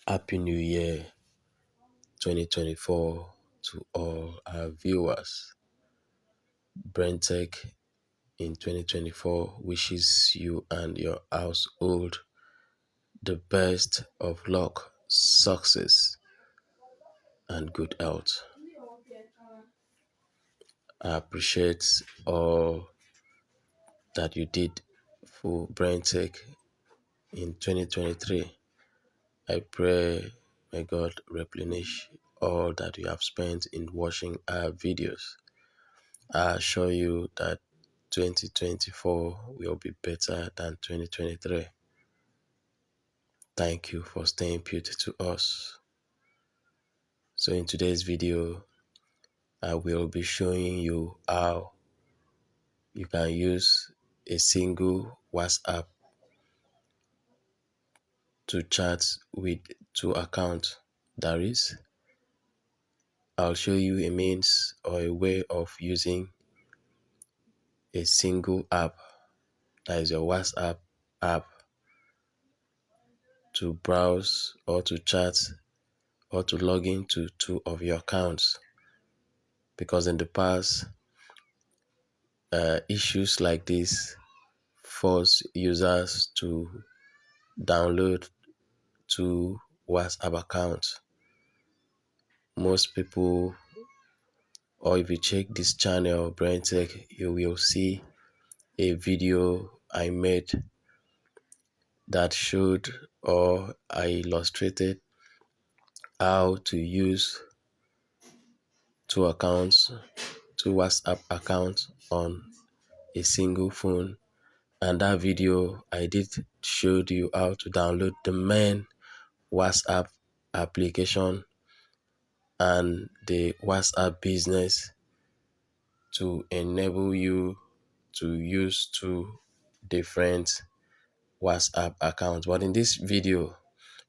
Happy New Year 2024 to all our viewers. BrainTech in 2024 wishes you and your household the best of luck, success, and good health. I appreciate all that you did for BrainTech in 2023. I pray may God replenish all that you have spent in watching our videos. I assure you that 2024 will be better than 2023. Thank you for staying put to us. So in today's video, I will be showing you how you can use a single WhatsApp to chat with two accounts. That is, I'll show you a means or a way of using a single app, that is your WhatsApp app, to browse or to chat or to log into two of your accounts. Because in the past, issues like this force users to download two WhatsApp accounts. Most people, or if you check this channel, BrainTech, you will see a video I made that showed or I illustrated how to use two accounts, two WhatsApp accounts on a single phone. And that video I did showed you how to download the main WhatsApp application and the WhatsApp business to enable you to use two different WhatsApp accounts. But in this video,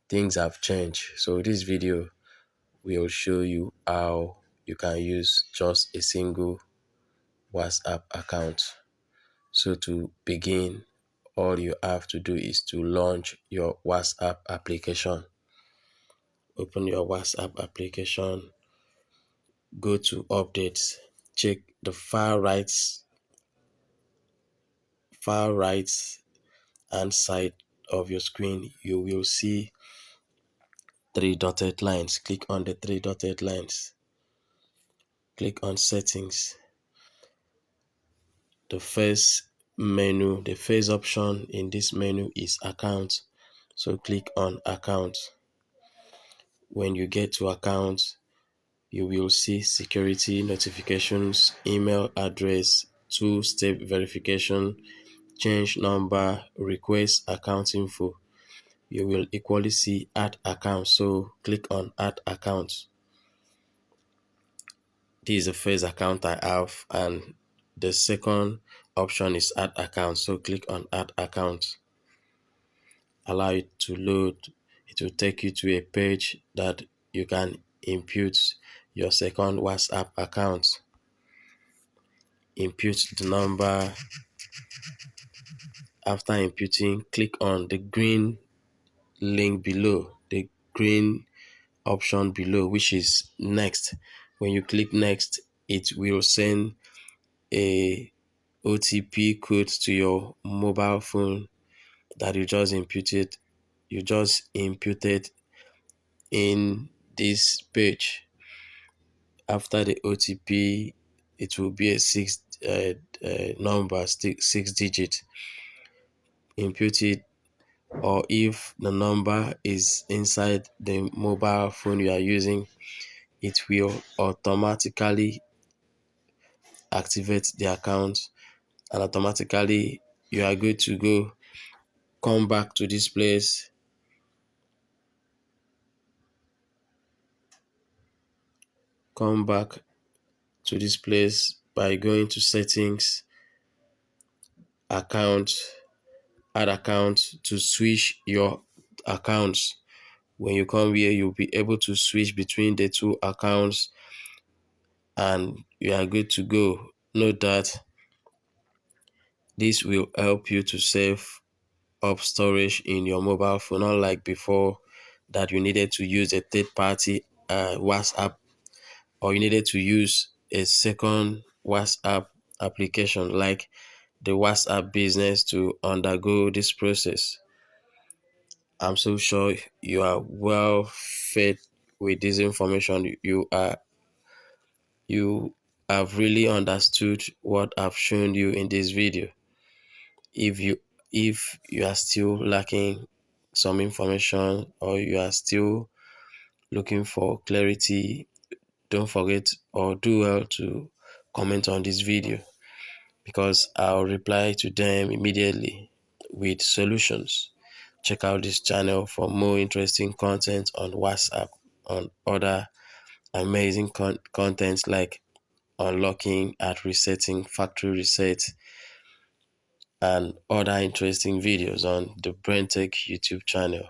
things have changed. So this video will show you how you can use just a single WhatsApp account. So to begin, all you have to do is to launch your WhatsApp application. Open your WhatsApp application, go to updates, check the far right hand side of your screen. You will see three dotted lines. Click on the three dotted lines. Click on settings. The first option in this menu is account. So click on account. When you get to account, you will see security notifications, email address, two-step verification, change number, request account info. You will equally see add account. So click on add account. This is the first account I have, and the second option is add account. So click on add account. Allow it to load. It will take you to a page that you can input your second WhatsApp account. Input the number. After inputting, click on the green link below, the green option below, which is next. When you click next, it will send a OTP code to your mobile phone that you just inputted in this page. After the OTP, it will be a six digit. Input it, or if the number is inside the mobile phone you are using, it will automatically activate the account, and automatically you are good to go. Come back to this place. Come back to this place by going to settings, account, add account, to switch your accounts. When you come here, you'll be able to switch between the two accounts and you are good to go. Note that this will help you to save up storage in your mobile phone, unlike before that you needed to use a third party WhatsApp, or you needed to use a second WhatsApp application like the WhatsApp business to undergo this process. I'm so sure you are well fed with this information. You have really understood what I've shown you in this video. If you are still lacking some information, or you are still looking for clarity, don't forget or do well to comment on this video, because I'll reply to them immediately with solutions. Check out this channel for more interesting content on WhatsApp, on other amazing contents like unlocking at resetting, factory reset, and other interesting videos on the BrainTech YouTube channel.